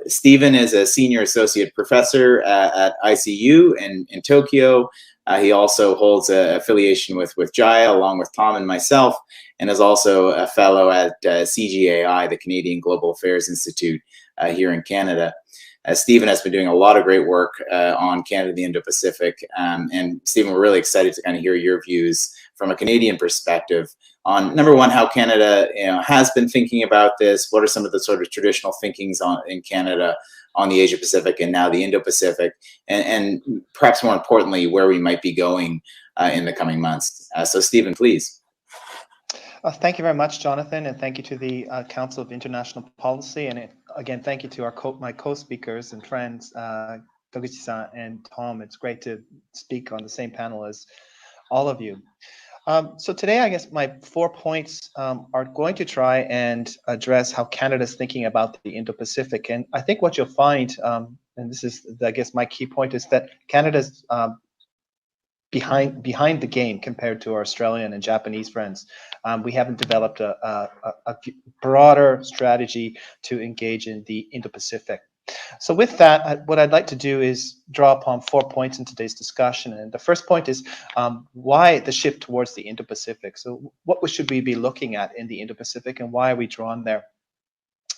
Stephen is a senior associate professor at ICU in Tokyo. He also holds an affiliation with Jaya, along with Tom and myself, and is also a fellow at CGAI, the Canadian Global Affairs Institute here in Canada. Stephen has been doing a lot of great work on Canada, the Indo-Pacific. And Stephen, we're really excited to kind of hear your views from a Canadian perspective on, number one, how Canada has been thinking about this. What are some of the sort of traditional thinkings in Canada on the Asia-Pacific and now the Indo-Pacific? And perhaps more importantly, where we might be going in the coming months. So Stephen, please. Thank you very much, Jonathan, and thank you to the Council of International Policy. And again, thank you to my co-speakers and friends, Toguchi-san and Tom. It's great to speak on the same panel as all of you. So today, I guess my 4 points are going to try and address how Canada's thinking about the Indo-Pacific. And I think what you'll find, and this is, I guess, my key point, is that Canada's behind the game compared to our Australian and Japanese friends. We haven't developed a broader strategy to engage in the Indo-Pacific. So with that, what I'd like to do is draw upon 4 points in today's discussion. And the first point is why the shift towards the Indo-Pacific. So what should we be looking at in the Indo-Pacific, and why are we drawn there?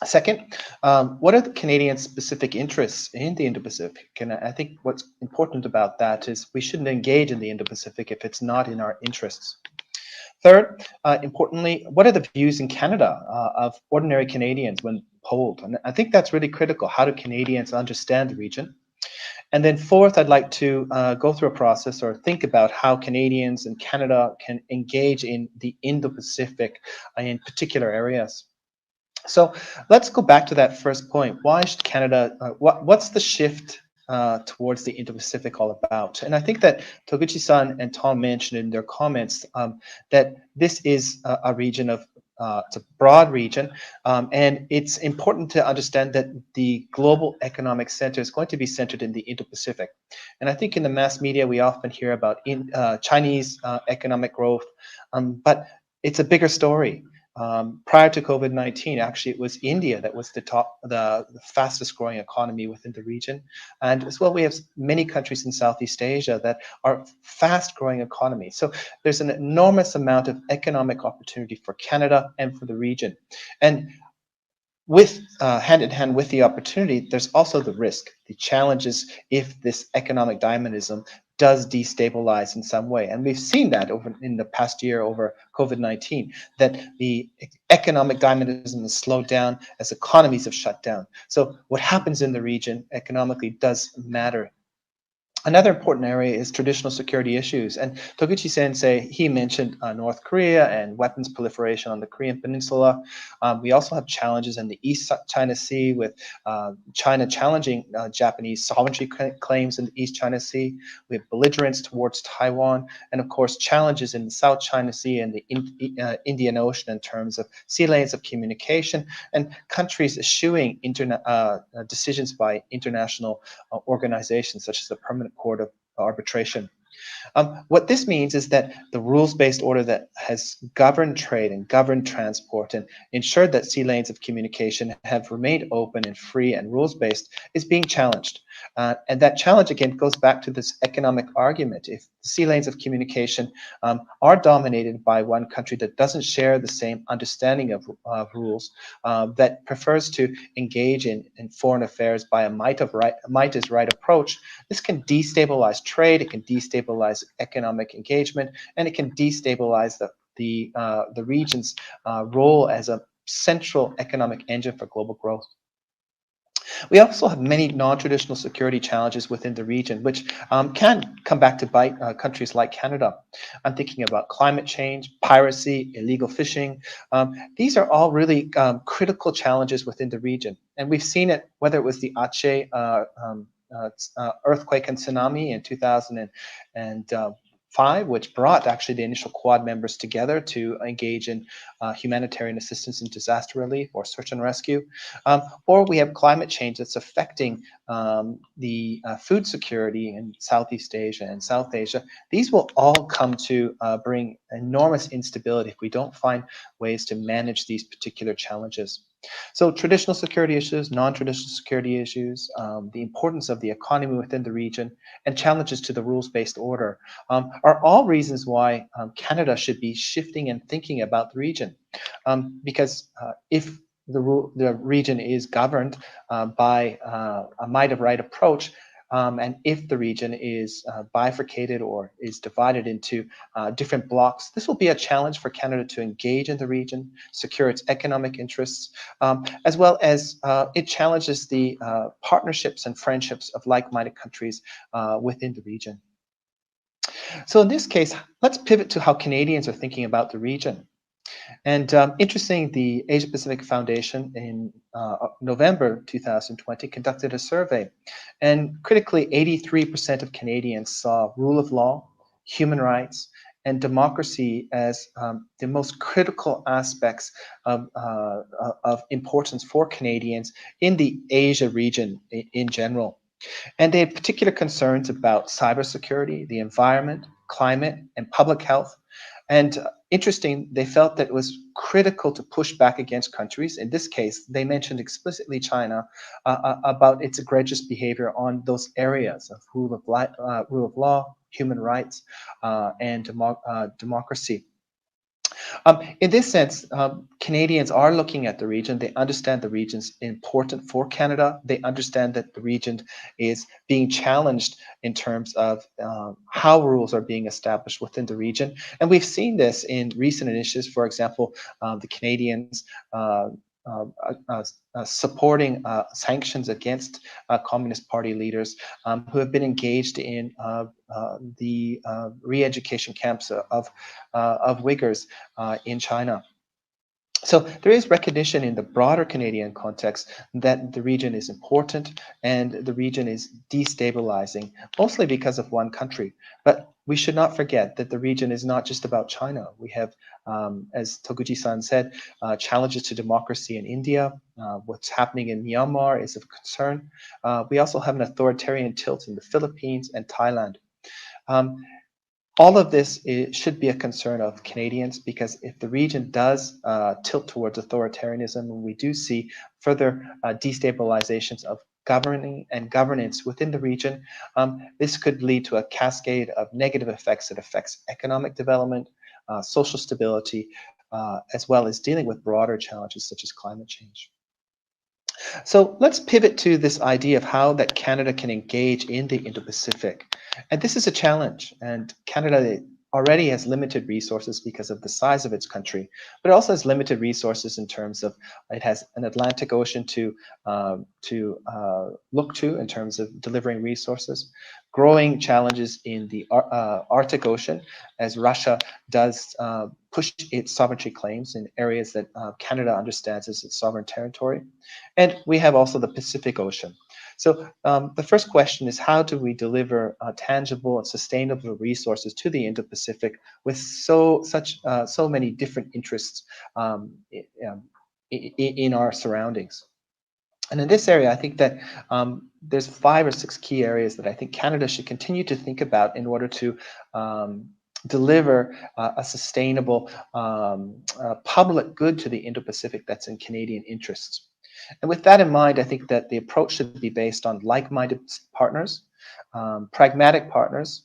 Second, what are the Canadian specific interests in the Indo-Pacific? And I think what's important about that is we shouldn't engage in the Indo-Pacific if it's not in our interests. Third, importantly, what are the views in Canada of ordinary Canadians when polled? And I think that's really critical. How do Canadians understand the region? And then fourth, I'd like to go through a process or think about how Canadians and Canada can engage in the Indo-Pacific in particular areas. So let's go back to that first point. Why should Canada, what's the shift towards the Indo-Pacific all about? And I think that Toguchi-san and Tom mentioned in their comments that this is a region of, it's a broad region, and it's important to understand that the global economic center is going to be centered in the Indo-Pacific. And I think in the mass media, we often hear about Chinese economic growth, but it's a bigger story. Prior to COVID-19, actually, it was India that was the fastest growing economy within the region. And as well, we have many countries in Southeast Asia that are fast growing economies. So there's an enormous amount of economic opportunity for Canada and for the region. And with hand in hand with the opportunity, there's also the risk, the challenges if this economic dynamism does destabilize in some way. And we've seen that over in the past year over COVID-19, that the economic dynamism has slowed down as economies have shut down. So what happens in the region economically does matter. Another important area is traditional security issues. And Toguchi Sensei, he mentioned North Korea and weapons proliferation on the Korean Peninsula. We also have challenges in the East China Sea with China challenging Japanese sovereignty claims in the East China Sea. We have belligerence towards Taiwan, and of course challenges in the South China Sea and the Indian Ocean in terms of sea lanes of communication, and countries eschewing decisions by international organizations such as the Permanent Court of Arbitration. What this means is that the rules-based order that has governed trade and governed transport and ensured that sea lanes of communication have remained open and free and rules-based is being challenged. And that challenge, again, goes back to this economic argument. If sea lanes of communication are dominated by one country that doesn't share the same understanding of rules, that prefers to engage in foreign affairs by a might is right approach, this can destabilize trade, it can destabilize economic engagement, and it can destabilize the region's role as a central economic engine for global growth. We also have many non-traditional security challenges within the region, which can come back to bite countries like Canada. I'm thinking about climate change, piracy, illegal fishing. These are all really critical challenges within the region. And we've seen it, whether it was the Aceh earthquake and tsunami in 2005, which brought actually the initial Quad members together to engage in humanitarian assistance and disaster relief or search and rescue. Or we have climate change that's affecting the food security in Southeast Asia and South Asia. These will all come to bring enormous instability if we don't find ways to manage these particular challenges. So traditional security issues, non-traditional security issues, the importance of the economy within the region, and challenges to the rules-based order are all reasons why Canada should be shifting and thinking about the region. Because if the region is governed by a might of right approach, and if the region is bifurcated or is divided into different blocks, this will be a challenge for Canada to engage in the region, secure its economic interests, as well as it challenges the partnerships and friendships of like-minded countries within the region. So in this case, let's pivot to how Canadians are thinking about the region. And interesting, the Asia Pacific Foundation in November 2020 conducted a survey, and critically, 83% of Canadians saw rule of law, human rights, and democracy as the most critical aspects of importance for Canadians in the Asia region in general. And they had particular concerns about cybersecurity, the environment, climate, and public health. And interesting, they felt that it was critical to push back against countries. In this case, they mentioned explicitly China about its egregious behavior on those areas of rule of law, human rights, and democracy. In this sense, Canadians are looking at the region. They understand the region's important for Canada. They understand that the region is being challenged in terms of how rules are being established within the region. And we've seen this in recent initiatives. For example, the Canadians uh, supporting sanctions against Communist Party leaders who have been engaged in the re-education camps of Uyghurs in China. So there is recognition in the broader Canadian context that the region is important and the region is destabilizing, mostly because of one country. But we should not forget that the region is not just about China. We have, as Toguchi-san said, challenges to democracy in India. What's happening in Myanmar is of concern. We also have an authoritarian tilt in the Philippines and Thailand. Um, all of this should be a concern of Canadians, because if the region does tilt towards authoritarianism, and we do see further destabilizations of governing and governance within the region, this could lead to a cascade of negative effects that affects economic development, social stability, as well as dealing with broader challenges such as climate change. So let's pivot to this idea of how that Canada can engage in the Indo-Pacific. And this is a challenge, and Canada already has limited resources because of the size of its country, but it also has limited resources in terms of it has an Atlantic Ocean to look to in terms of delivering resources, growing challenges in the Arctic Ocean as Russia does push its sovereignty claims in areas that Canada understands as its sovereign territory. And we have also the Pacific Ocean. So the first question is, how do we deliver tangible and sustainable resources to the Indo-Pacific with so many different interests in our surroundings? And in this area, I think that there's 5 or 6 key areas that I think Canada should continue to think about in order to deliver a sustainable public good to the Indo-Pacific that's in Canadian interests. And with that in mind, I think that the approach should be based on like-minded partners, pragmatic partners,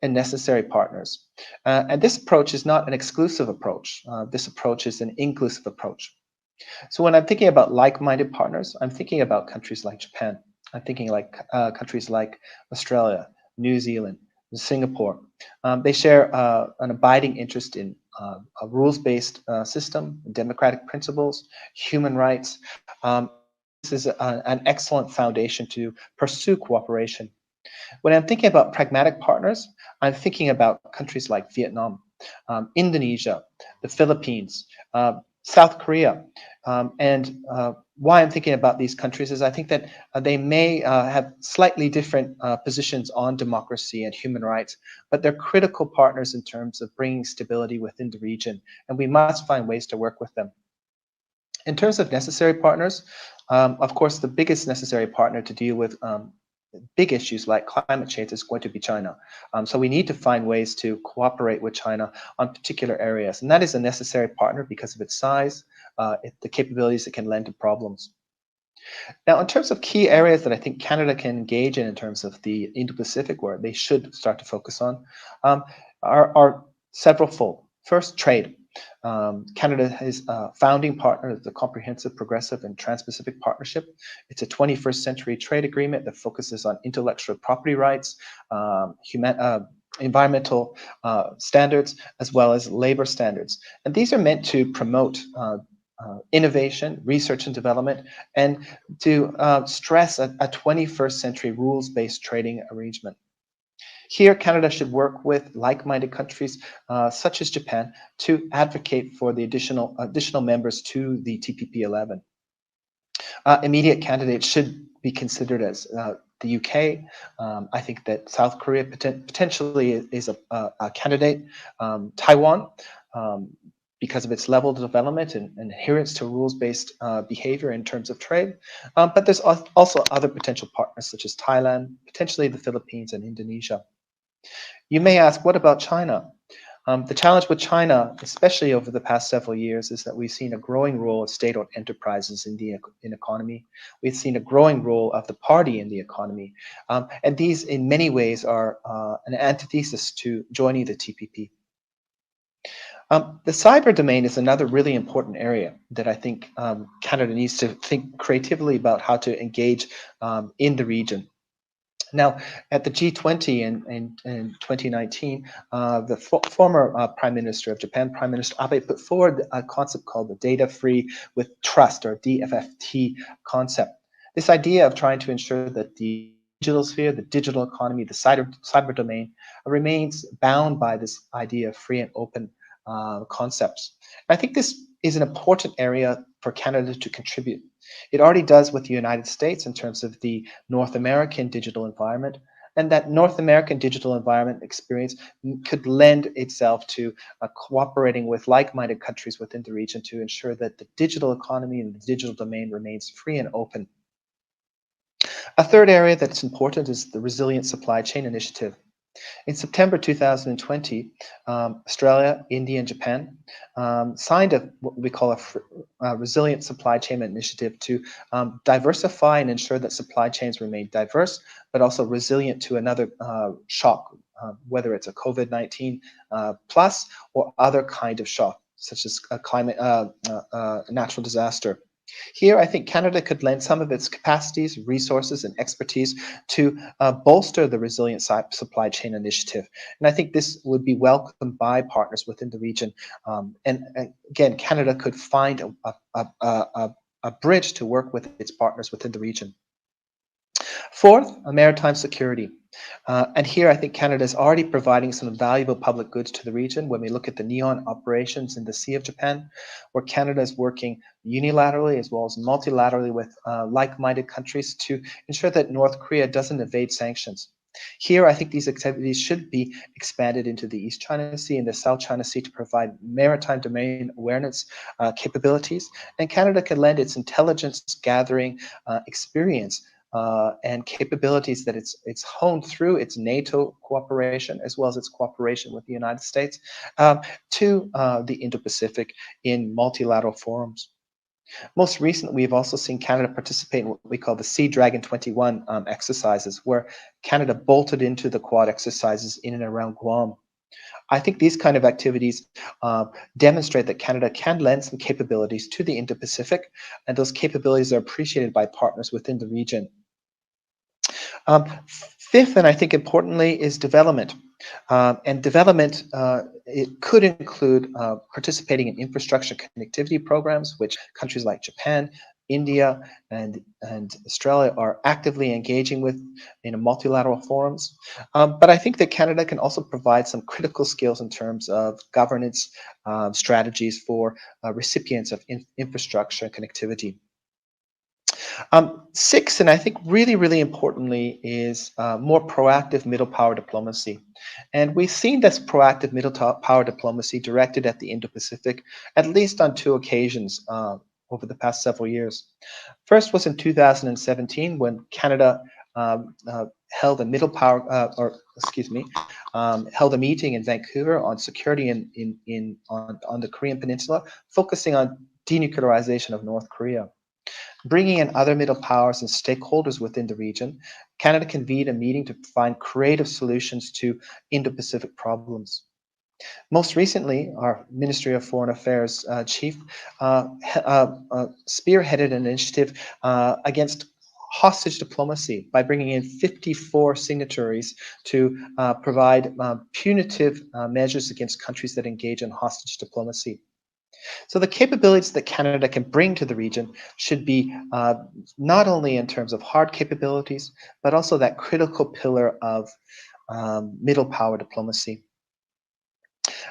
and necessary partners. And this approach is not an exclusive approach. This approach is an inclusive approach. So when I'm thinking about like-minded partners, I'm thinking about countries like Japan. I'm thinking like countries like Australia, New Zealand, Singapore. They share an abiding interest in a rules-based system, democratic principles, human rights. This is an excellent foundation to pursue cooperation. When I'm thinking about pragmatic partners, I'm thinking about countries like Vietnam, Indonesia, the Philippines, South Korea. And why I'm thinking about these countries is I think that they may have slightly different positions on democracy and human rights, but they're critical partners in terms of bringing stability within the region, and we must find ways to work with them. In terms of necessary partners, of course, the biggest necessary partner to deal with big issues like climate change is going to be China. So we need to find ways to cooperate with China on particular areas. And that is a necessary partner because of its size, the capabilities it can lend to problems. Now, in terms of key areas that I think Canada can engage in terms of the Indo-Pacific, where they should start to focus on, um, are several fold. First, trade. Canada is a founding partner of the Comprehensive, Progressive, and Trans-Pacific Partnership. It's a 21st century trade agreement that focuses on intellectual property rights, environmental standards, as well as labor standards. And these are meant to promote innovation, research and development, and to stress a 21st century rules-based trading arrangement. Here, Canada should work with like-minded countries such as Japan to advocate for the additional members to the TPP-11. Immediate candidates should be considered as the UK. I think that South Korea potentially is a candidate. Taiwan, because of its level of development and adherence to rules-based behavior in terms of trade. But there's also other potential partners such as Thailand, potentially the Philippines and Indonesia. You may ask, what about China? The challenge with China, especially over the past several years, is that we've seen a growing role of state-owned enterprises in the economy. We've seen a growing role of the party in the economy. And these, in many ways, are an antithesis to joining the TPP. The cyber domain is another really important area that I think Canada needs to think creatively about how to engage in the region. Now, at the G20 in 2019, the former Prime Minister of Japan, Prime Minister Abe, put forward a concept called the data free with trust, or DFFT concept. This idea of trying to ensure that the digital sphere, the digital economy, the cyber domain remains bound by this idea of free and open concepts. And I think this is an important area for Canada to contribute. It already does with the United States in terms of the North American digital environment, and that North American digital environment experience could lend itself to cooperating with like-minded countries within the region to ensure that the digital economy and the digital domain remains free and open. A third area that's important is the Resilient Supply Chain Initiative. In September 2020, Australia, India, and Japan signed what we call a resilient supply chain initiative to diversify and ensure that supply chains remain diverse, but also resilient to another shock, whether it's a COVID-19 plus or other kind of shock, such as a climate, natural disaster. Here, I think Canada could lend some of its capacities, resources, and expertise to bolster the Resilient Supply Chain Initiative. And I think this would be welcomed by partners within the region. And again, Canada could find a bridge to work with its partners within the region. Fourth, maritime security. And here I think Canada is already providing some valuable public goods to the region when we look at the NEON operations in the Sea of Japan, where Canada is working unilaterally as well as multilaterally with like-minded countries to ensure that North Korea doesn't evade sanctions. Here, I think these activities should be expanded into the East China Sea and the South China Sea to provide maritime domain awareness capabilities. And Canada can lend its intelligence gathering experience and capabilities that it's honed through its NATO cooperation as well as its cooperation with the United States to the Indo-Pacific in multilateral forums. Most recently, we've also seen Canada participate in what we call the Sea Dragon 21 exercises, where Canada bolted into the Quad exercises in and around Guam. I think these kind of activities demonstrate that Canada can lend some capabilities to the Indo-Pacific, and those capabilities are appreciated by partners within the region. Fifth, and I think importantly, is development. And development, it could include participating in infrastructure connectivity programs, which countries like Japan, India, and Australia are actively engaging with in multilateral forums. But I think that Canada can also provide some critical skills in terms of governance strategies for recipients of infrastructure connectivity. Six, and I think really importantly, is more proactive middle power diplomacy. And we've seen this proactive middle power diplomacy directed at the Indo-Pacific, at least on two occasions over the past several years. First was in 2017 when Canada held a middle power, held a meeting in Vancouver on security on the Korean Peninsula, focusing on denuclearization of North Korea. Bringing in other middle powers and stakeholders within the region, Canada convened a meeting to find creative solutions to Indo-Pacific problems. Most recently, our Ministry of Foreign Affairs chief spearheaded an initiative against hostage diplomacy by bringing in 54 signatories to provide punitive measures against countries that engage in hostage diplomacy. So the capabilities that Canada can bring to the region should be not only in terms of hard capabilities, but also that critical pillar of middle power diplomacy.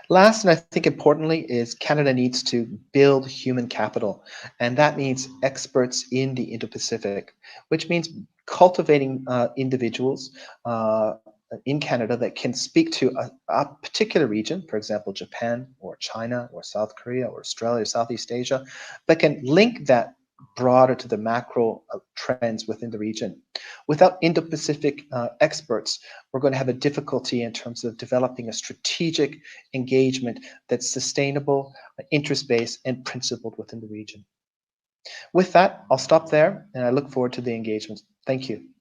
Last, and I think importantly, is Canada needs to build human capital, and that means experts in the Indo-Pacific, which means cultivating individuals in Canada that can speak to a particular region, for example, Japan or China or South Korea or Australia or Southeast Asia, but can link that broader to the macro trends within the region. Without Indo-Pacific experts, we're going to have a difficulty in terms of developing a strategic engagement that's sustainable, interest-based, and principled within the region. With that, I'll stop there, and I look forward to the engagement. Thank you.